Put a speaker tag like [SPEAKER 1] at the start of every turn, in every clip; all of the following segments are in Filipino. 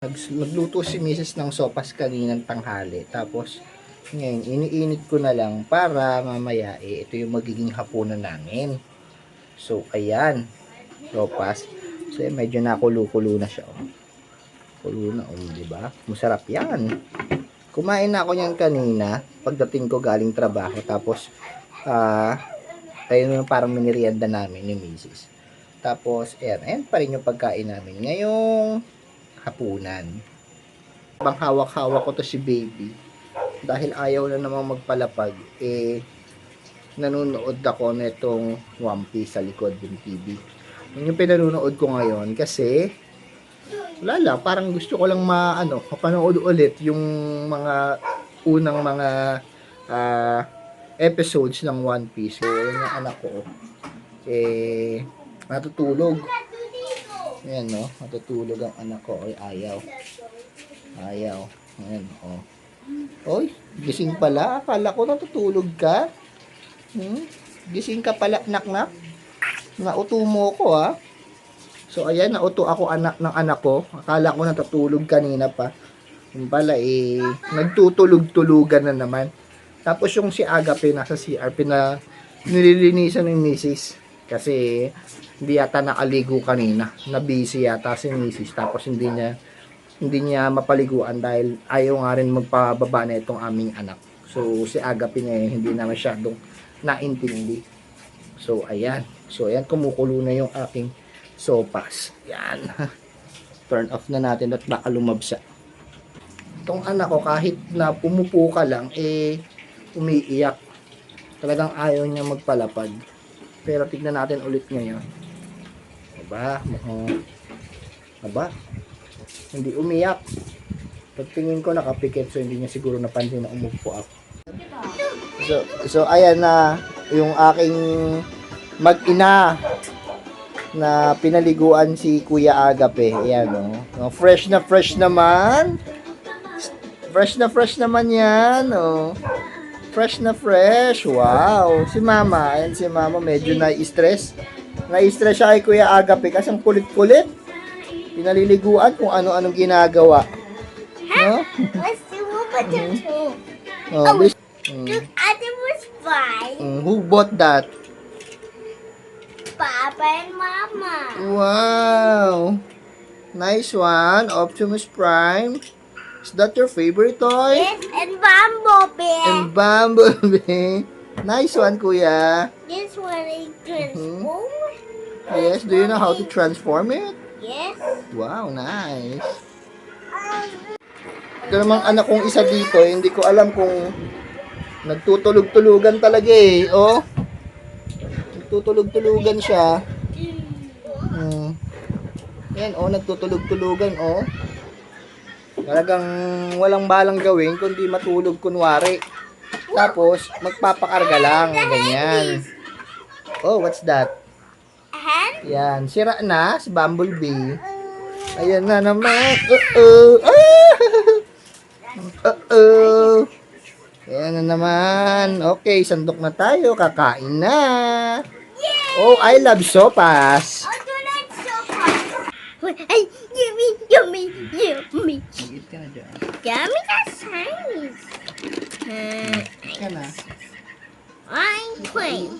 [SPEAKER 1] Nagluto si Mrs. ng sopas kaninang tanghali. Tapos, ngayon, iniinit ko na lang para mamaya, ito yung magiging hapunan namin. So, ayan. Sopas. So, medyo nakulo-kulo na siya. Kulo na, diba? Masarap yan. Kumain na ako niyan kanina. Pagdating ko galing trabaho. Tapos, ayun yung parang minirienda namin ni Mrs. Tapos, ayan pa rin yung pagkain namin ngayong hapunan. Habang hawak-hawak ko to si baby, dahil ayaw na namang magpalapag, nanonood ako nitong One Piece sa likod ng TV. Yun yung pinanonood ko ngayon kasi wala lang, parang gusto ko lang mapanood ulit yung mga unang mga episodes ng One Piece. So, yung anak ko natutulog. Ayan, no? Natutulog ang anak ko. Ayaw. Ayan, Oy, gising pala. Akala ko natutulog ka. Gising ka pala, nak. Nauto mo ko, ha. So, ayan, nauto ako ng anak ko. Akala ko natutulog kanina pa. Yung pala, nagtutulog-tulugan na naman. Tapos yung si Agape nasa CR, nililinisan ng misis. Kasi, hindi yata nakaligo kanina. Na-busy yata si misis. Tapos, hindi niya mapaliguan dahil ayaw nga rin magpababa na itong aming anak. So, si Agape ngayon, hindi na masyadong naintindi. So, ayan. Kumukulo na yung aking sopas. Yan. Turn off na natin at baka lumabsa. Itong anak ko, kahit na pumupo ka lang, umiiyak. Talagang ayaw niya magpalapag. Pero tignan natin ulit ngayon. Aba, hindi umiyak. Pagtingin ko nakapikit, so hindi niya siguro napansin na umupo ako. So ayan na yung aking mag-ina na pinaliguan si Kuya Agape. Ayan, fresh na fresh naman. Fresh naman yan. Fresh na fresh. Wow. Si Mama. Ayan si Mama medyo na-stress. Na-stress siya kay Kuya Agape kasi ang kulit-kulit. Pinaliliguan kung ano-anong ginagawa. No?
[SPEAKER 2] Let's do a potato.
[SPEAKER 1] This
[SPEAKER 2] Optimus Prime.
[SPEAKER 1] who bought that?
[SPEAKER 2] Papa and Mama.
[SPEAKER 1] Wow. Nice one. Optimus Prime. Is that your favorite toy?
[SPEAKER 2] Yes, and Bumblebee.
[SPEAKER 1] And Bumblebee. Nice one, Kuya.
[SPEAKER 2] This one is transform.
[SPEAKER 1] Yes, do you know how to transform it?
[SPEAKER 2] Yes.
[SPEAKER 1] Wow, nice. Ito namang anak kong isa dito, hindi ko alam kung nagtutulog-tulugan talaga Nagtutulog-tulugan siya. Yan, nagtutulog-tulugan, Talagang walang balang gawin kundi matulog kunwari. Tapos, magpapakarga lang, ganyan. What's that? Yan, sira na si Bumblebee. Ayan na naman. Ayan na naman. Okay, sandok na tayo. Kakain na. I love sopas.
[SPEAKER 2] I do like sopa. Ay, yummy.
[SPEAKER 1] Eat ka na dyan.
[SPEAKER 2] Yummy, that's nice.
[SPEAKER 1] Eat ka na.
[SPEAKER 2] I'm playing.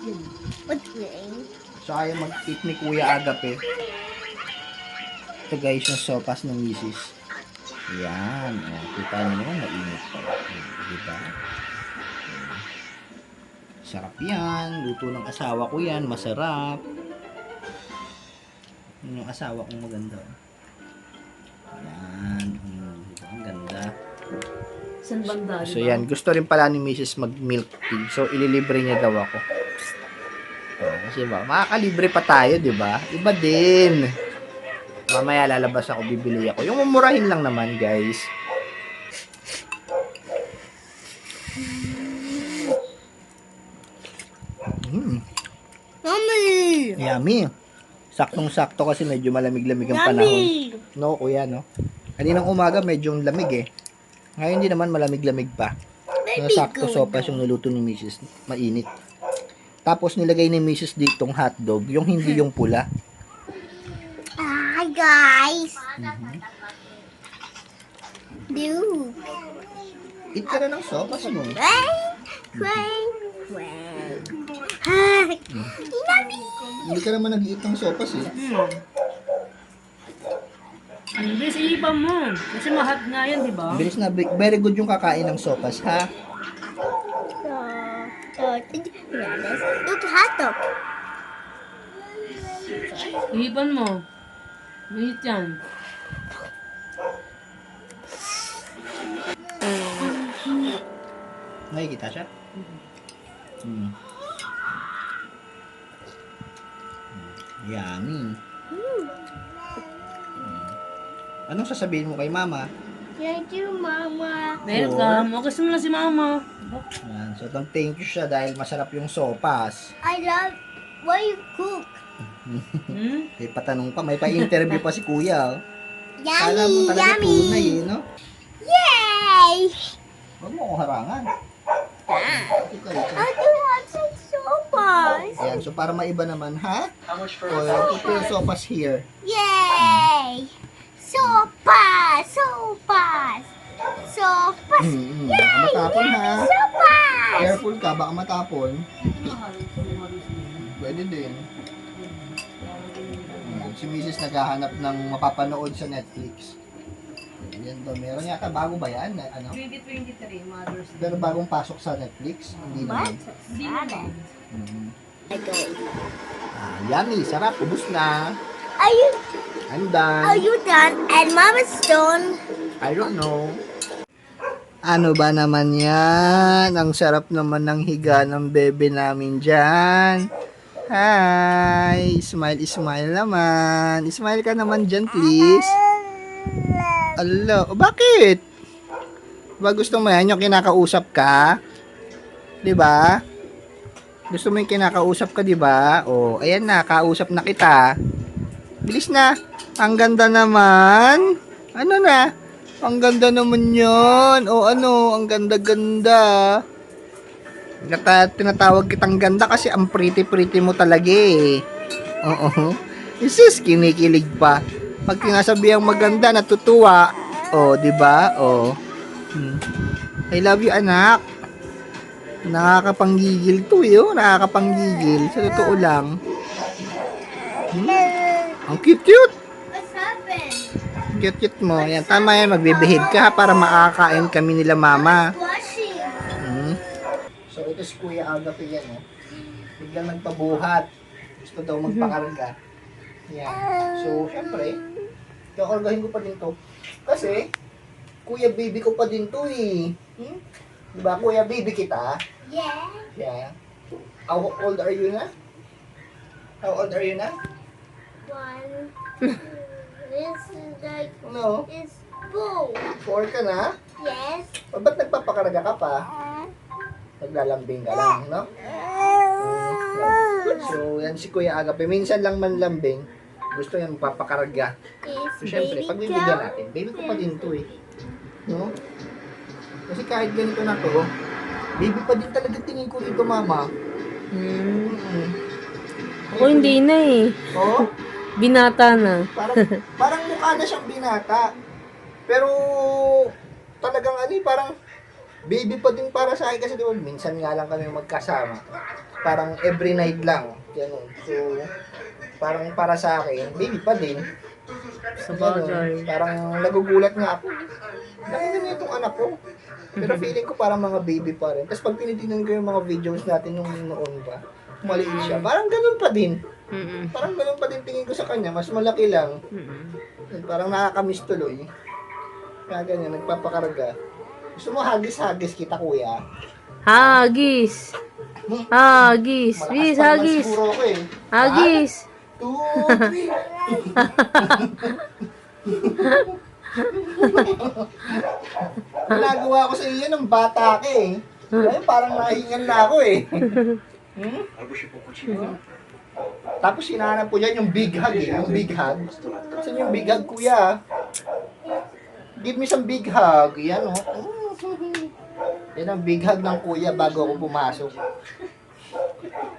[SPEAKER 2] What's playing?
[SPEAKER 1] So, ayaw mag-eat ni Kuya Agape. Ito guys, yung sopas ng misis. Yan. Kita nyo naman, mainit pa. Diba? Sarap yan. Luto ng asawa ko yan. Masarap. Yung asawa kong maganda. Yan. Diba? Ang ganda.
[SPEAKER 3] San banda?
[SPEAKER 1] So yan. Gusto rin pala ni Mrs. mag-milk tea. So ililibre niya daw ako. Kasi ba, makakalibre pa tayo, diba? Iba din. Mamaya lalabas ako, bibili ako. Yung mumurahin lang naman, guys.
[SPEAKER 2] Mommy!
[SPEAKER 1] Yummy. Saktong-sakto kasi medyo malamig-lamig ang panahon. No, kuya, no? Kaninang umaga medyo lamig Ngayon hindi naman malamig-lamig pa. Sakto sopas yung niluto ni Mrs. Mainit. Tapos nilagay ni Mrs. ditong hotdog, yung hindi yung pula.
[SPEAKER 2] Hi guys! Blue.
[SPEAKER 1] Eat ka na ng sopas mo.
[SPEAKER 2] Quack. Hi. Yummy.
[SPEAKER 1] Hindi ka naman nag-eat ng sopas eh.
[SPEAKER 3] Hindi, iipan mo. Kasi mahat nga yan, di ba?
[SPEAKER 1] Bilis na, very good yung kakain ng sopas, ha?
[SPEAKER 2] Look, hotdog.
[SPEAKER 3] Iipan mo. Mainit yan.
[SPEAKER 1] Nakikita siya? Hmm. Yummy. Anong sasabihin mo kay mama?
[SPEAKER 2] Thank you, Mama.
[SPEAKER 3] Welcome. Okay, mo lang si mama.
[SPEAKER 1] Yan. So, thank you siya dahil masarap yung sopas.
[SPEAKER 2] I love what you cook.
[SPEAKER 3] Hmm?
[SPEAKER 1] Eh, patanong pa, may pa-interview pa si kuya. Oh. Kala mo
[SPEAKER 2] Yummy,
[SPEAKER 1] talaga
[SPEAKER 2] yummy.
[SPEAKER 1] tunay eh, no?
[SPEAKER 2] Yay!
[SPEAKER 1] Huwag mo akong harangan. Ikaw.
[SPEAKER 2] I do want some sopas.
[SPEAKER 1] Ayan, so para maiba naman, ha? O, put your sopas here.
[SPEAKER 2] Yay! Sopas! Sopas! Sopas!
[SPEAKER 1] Baka matapon, ha?
[SPEAKER 2] Sopas!
[SPEAKER 1] Careful ka, baka matapon. Pwede din. Si Mrs. naghahanap ng mapapanood sa Netflix. Yan ba, meron yata bago ba yan? Ano?
[SPEAKER 3] 2023, Mother's Day.
[SPEAKER 1] Pero bagong pasok sa Netflix? Hindi naman.
[SPEAKER 3] Hindi mo ba?
[SPEAKER 1] Yummy, sarap, ubus na.
[SPEAKER 2] Are you
[SPEAKER 1] I'm done.
[SPEAKER 2] done? And Mama's done.
[SPEAKER 1] I don't know. Ano ba naman yan? Ang sarap naman ng higa ng bebe namin dyan. Hi! Smile naman. Smile ka naman dyan, please. Alo, bakit? Ba gusto mo yan yung kinakausap ka? 'Di ba? Gusto mo yung kinakausap ka, 'di ba? Oh, ayan na, kausap na kita. Bilis na. Ang ganda naman. Ano na? Ang ganda naman 'yon. O ano, ang ganda-ganda. Tinatawag kitang ganda kasi ang pretty-pretty mo talaga eh. Oo. Isus, kinikilig pa. Pag tinasabihang maganda, natutuwa. Oh, 'di ba? Oh. I love you, anak. Nakakapanggigil to, eh. Oh. Nakakapanggigil. Sa totoo lang. Ang cute-cute.
[SPEAKER 2] What's happened?
[SPEAKER 1] Cute-cute mo. Yan, tama yan. Magbibihid ka ha, para makakain kami nila mama.
[SPEAKER 2] Washing.
[SPEAKER 1] So, ito si Kuya Agape yan. Oh. Biglang nagpabuhat. Gusto daw magpakarga. Yan. So, syempre, kakargahin ko pa din to. Kasi, Kuya Baby ko pa din to eh. Diba, Kuya Baby kita?
[SPEAKER 2] Yeah.
[SPEAKER 1] Yeah. How old are you na? How old are you na?
[SPEAKER 2] One. This is like
[SPEAKER 1] No.
[SPEAKER 2] it's full.
[SPEAKER 1] 4 ka na?
[SPEAKER 2] Yes.
[SPEAKER 1] O, ba't nagpapakarga ka pa? Naglalambing ka lang, no? So, yan si Kuya Agape. Minsan lang manlambing. Gusto yan magpapakarga.
[SPEAKER 2] It's
[SPEAKER 1] So, syempre,
[SPEAKER 2] baby
[SPEAKER 1] pagbibigyan
[SPEAKER 2] cow.
[SPEAKER 1] natin, baby ko pa din to eh. No? Kasi kahit ganito na to, baby pa din talaga tingin ko dito, mama.
[SPEAKER 3] Ako hindi na eh.
[SPEAKER 1] Oh,
[SPEAKER 3] Binata na.
[SPEAKER 1] parang mukha na siyang binata. Pero, talagang ano eh, parang baby pa din para sa akin kasi diba, minsan nga lang kami magkasama. Parang every night lang. Ganun. So, parang para sa akin, baby pa din.
[SPEAKER 3] Sa
[SPEAKER 1] Ganun.
[SPEAKER 3] bagay.
[SPEAKER 1] Parang nagugulat nga ako. Laki na itong anak ko. Pero feeling ko parang mga baby pa rin. Tapos pag tinitingnan ko yung mga videos natin nung noon ba, maliit siya. Parang ganun pa din. Parang ganun pa din tingin ko sa kanya. Mas malaki lang. Parang nakakamiss tuloy. Kaya ganyan, nagpapakarga. Gusto mo hagis-hagis kita, kuya?
[SPEAKER 3] Hagis. Hagis.
[SPEAKER 1] Malakas
[SPEAKER 3] Bis,
[SPEAKER 1] pa naman
[SPEAKER 3] hagis.
[SPEAKER 1] siguro ako eh.
[SPEAKER 3] Hagis.
[SPEAKER 1] 2, 3. Ginagawa ko sa iyo ng bata ka eh. Ay, parang nahingan na ako eh. Tapos hinahanap ko yan yung big hug eh. Yung big hug. Saan yung big hug, kuya? Give me some big hug. Yan oh. Yan ang big hug ng kuya bago ako pumasok.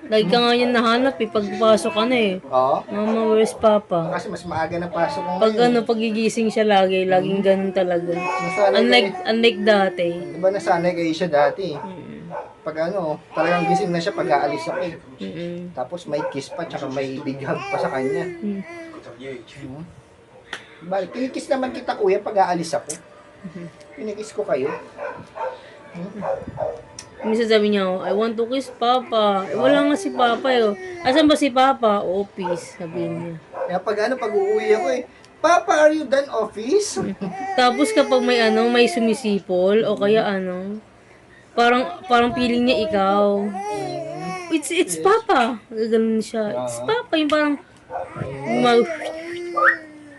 [SPEAKER 3] Lagi ka nga yan nahanap eh, pagpasok ka na eh.
[SPEAKER 1] Oo.
[SPEAKER 3] Mama, where's Papa?
[SPEAKER 1] Kasi mas maaga na pasok ko
[SPEAKER 3] Pag
[SPEAKER 1] ngayon.
[SPEAKER 3] pagigising siya laging ganun talaga. Unlike dati.
[SPEAKER 1] Diba nasanay kayo siya dati? Pag talagang gising na siya pag aalis ako eh.
[SPEAKER 3] Mm-mm.
[SPEAKER 1] Tapos may kiss pa, tsaka may big hug pa sa kanya.
[SPEAKER 3] Mm.
[SPEAKER 1] Balik, kinikiss naman kita kuya pag aalis ako. Kinikiss ko kayo.
[SPEAKER 3] Minsan sabi niya, I want to kiss Papa. Eh, wala nga si Papa eh. Asan ba si Papa? Office, sabi niya.
[SPEAKER 1] Kaya pag uuwi ako eh, Papa, are you done office?
[SPEAKER 3] Tapos kapag may sumisipol o kaya parang feeling niya ikaw. It's Papa. Ganun siya. It's Papa, yung parang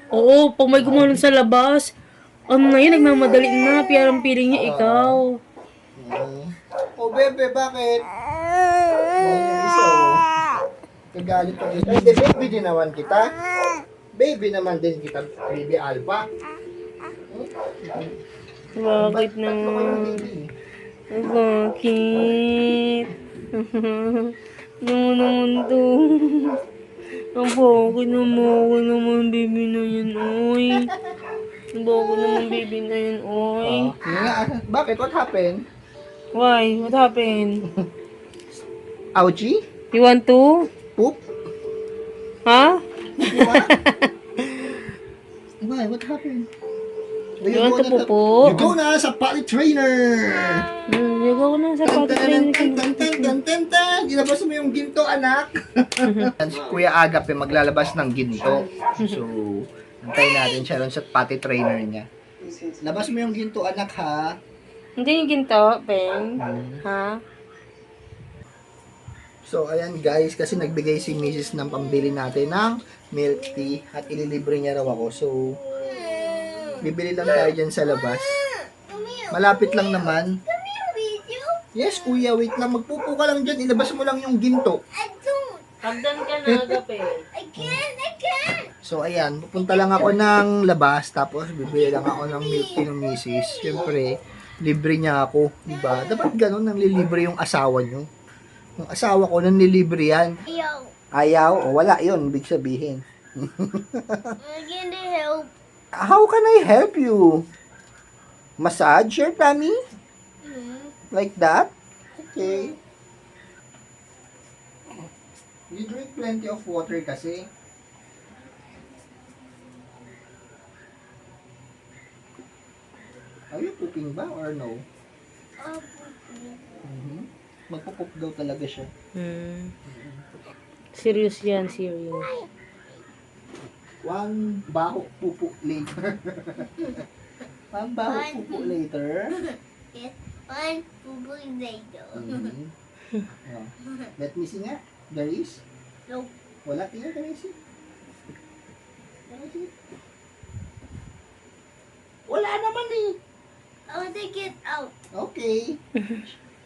[SPEAKER 3] oo, pag may gumanon sa labas, na yun, nagmamadali na, parang feeling niya ikaw.
[SPEAKER 1] Oh, bebe, bakit? Yung isa, kagalit ang isa. Ay, baby din naman kita. Baby naman din kita, baby Alpha.
[SPEAKER 3] Bakit
[SPEAKER 1] Tatlo kayong
[SPEAKER 3] naman?
[SPEAKER 1] baby.
[SPEAKER 3] Bakit? Naman to. Bakit naman baby na yan, oy? Bakit naman baby na yan, oy?
[SPEAKER 1] Bakit? What happened?
[SPEAKER 3] Why? What happened?
[SPEAKER 1] Ouchie?
[SPEAKER 3] You want to?
[SPEAKER 1] Poop?
[SPEAKER 3] Ha?
[SPEAKER 1] Why? What happened?
[SPEAKER 3] You want to pupo?
[SPEAKER 1] You go na sa potty trainer!
[SPEAKER 3] Ligo ko na sa pati.
[SPEAKER 1] Ilabas mo yung ginto, anak! Si Kuya Agape maglalabas ng ginto. So, antayin natin siya ron sa potty trainer niya. Labas mo yung ginto, anak, ha?
[SPEAKER 3] Hindi yung ginto, Ben. Ha?
[SPEAKER 1] So, ayan guys, kasi nagbigay si Mrs. ng pambili natin ng milk tea at ililibre niya raw ako. So, bibili lang tayo dyan sa labas. Malapit lang naman. Yes, kuya, wait lang. Magpupo ka lang dyan. Ilabas mo lang yung ginto.
[SPEAKER 3] Hagdan ka na, Agape.
[SPEAKER 2] I can't.
[SPEAKER 1] So, ayan. Pupunta lang ako ng labas. Tapos, bibili lang ako ng milk tea ng Mrs. Siyempre, libre niya ako. Diba? Dapat ganun, nang lilibre yung asawa nyo. Yung asawa ko, nang lilibre yan.
[SPEAKER 2] Yo,
[SPEAKER 1] Ayaw, o wala yun, ibig sabihin.
[SPEAKER 2] I'm gonna help.
[SPEAKER 1] How can I help you? Massage your tummy? Like that? Okay. You drink plenty of water kasi. Are you pooping ba or no? Magpupup daw talaga siya.
[SPEAKER 3] Serious yan, serious.
[SPEAKER 1] One baho pupu later. One baho pupu later.
[SPEAKER 2] Yes, one boo later.
[SPEAKER 1] Oh. Let me see nga. There is?
[SPEAKER 2] Nope.
[SPEAKER 1] Wala. Tingnan, there is it. There is it. Wala naman eh.
[SPEAKER 2] I want to get out.
[SPEAKER 1] Okay.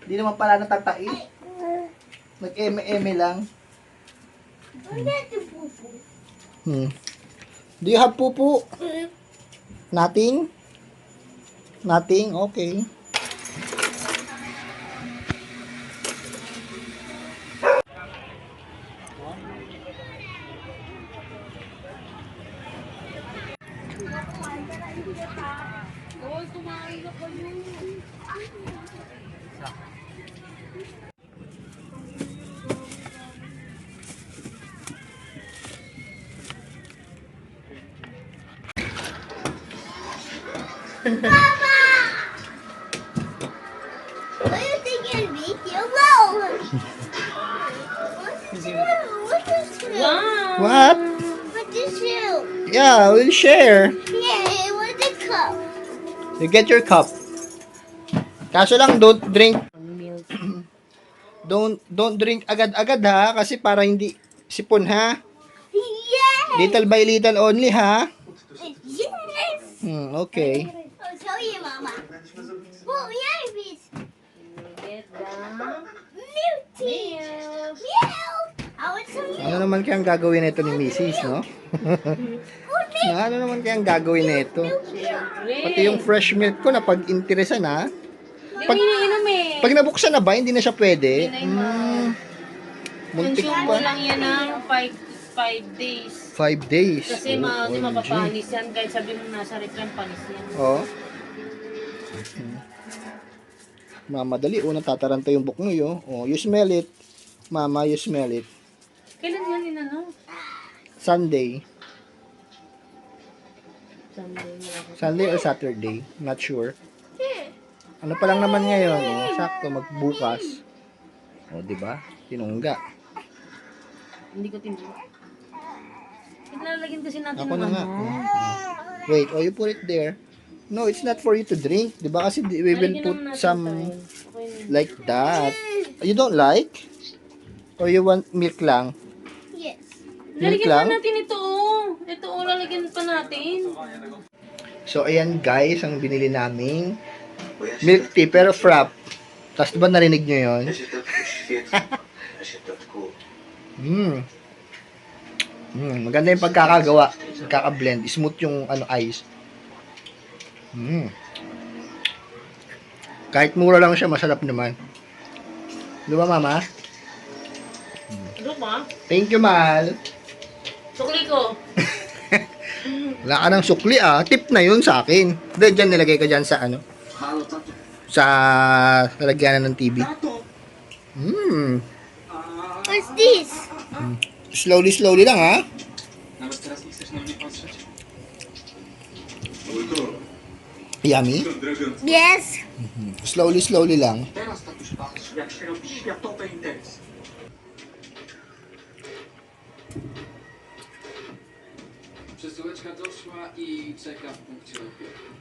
[SPEAKER 1] Hindi naman pala natatai. Nag-eme-eme lang.
[SPEAKER 2] I got the poo-poo.
[SPEAKER 1] Do you have pupu? Nothing? Nothing? Okay.
[SPEAKER 2] What do you think it'd be? Yellow. What's this shoe?
[SPEAKER 3] Wow!
[SPEAKER 1] What?
[SPEAKER 2] What's this shoe?
[SPEAKER 1] Yeah, we'll share.
[SPEAKER 2] Yeah, what's the cup?
[SPEAKER 1] You get your cup. Kaso lang, don't drink.
[SPEAKER 3] Milk.
[SPEAKER 1] Don't drink agad-agad ha. Kasi para hindi sipon ha.
[SPEAKER 2] Yeah.
[SPEAKER 1] Little by little only ha.
[SPEAKER 2] Yes.
[SPEAKER 1] Okay.
[SPEAKER 2] I'll show you, Mama. Oh, yeah, it's
[SPEAKER 3] Get the
[SPEAKER 2] milk tea. Milk. I want some milk.
[SPEAKER 1] Ano naman kayang gagawin nito ni Mrs., no? Ano naman kayang gagawin nito? Pati yung fresh milk ko na pag-interesan ha.
[SPEAKER 3] Hindi mo iniinom eh.
[SPEAKER 1] Pag nabuksan na ba, hindi na siya pwede? Muntik
[SPEAKER 3] Consume mo
[SPEAKER 1] pa.
[SPEAKER 3] lang yan ng 5 days.
[SPEAKER 1] 5 days.
[SPEAKER 3] Kasi
[SPEAKER 1] OMG.
[SPEAKER 3] mapapanis yan. Kahit sabi mo nasa rep yan, panis yan.
[SPEAKER 1] Oo. Mamadali. Unang tataranta yung buhok nyo. Oh, you smell it. Mama, you smell it.
[SPEAKER 3] Kailan yan inano?
[SPEAKER 1] Sunday.
[SPEAKER 3] Sunday.
[SPEAKER 1] Sunday or Saturday. Not sure. Ano pa lang naman ngayon. Oh, sakto, magbukas. O, di ba? Tinungga.
[SPEAKER 3] Hindi ko tinuro. Lalagyan kasi natin
[SPEAKER 1] Ako
[SPEAKER 3] ng
[SPEAKER 1] na nga.
[SPEAKER 3] ano.
[SPEAKER 1] Wait, oh, you put it there. No, it's not for you to drink. Di ba? Kasi we will
[SPEAKER 3] Lalagyan
[SPEAKER 1] put
[SPEAKER 3] naman natin
[SPEAKER 1] some
[SPEAKER 3] tayo. Okay na.
[SPEAKER 1] like that. You don't like? Or you want milk lang?
[SPEAKER 2] Yes.
[SPEAKER 1] Milk
[SPEAKER 3] Lalagyan
[SPEAKER 1] lang?
[SPEAKER 3] pa natin ito. Ito, lalagyan pa natin.
[SPEAKER 1] So, ayan guys, ang binili naming milk tea, pero frap. Tapos, diba narinig nyo yun? Maganda yung pagkakagawa. Pagkaka-blend. Smooth yung ice. Kahit mura lang siya, masarap naman. Di ba, mama?
[SPEAKER 3] Ano ba?
[SPEAKER 1] Thank you, Mal.
[SPEAKER 3] Sukli ko.
[SPEAKER 1] Wala ka ng sukli, ah. Tip na yun sa akin. Hindi, dyan nilagay ka dyan sa sa lalagyanan ng TV.
[SPEAKER 2] What's this?
[SPEAKER 1] Slowly, slowly lang, ha?
[SPEAKER 4] Nawet teraz nie chcesz na mnie patrzeć?
[SPEAKER 1] Yummy.
[SPEAKER 2] Yes.
[SPEAKER 1] Slowly, slowly lang.
[SPEAKER 4] Teraz tak już patrz, jak się robi światowe interesy. Przesyłeczka doszła i czeka w punkcie odbioru.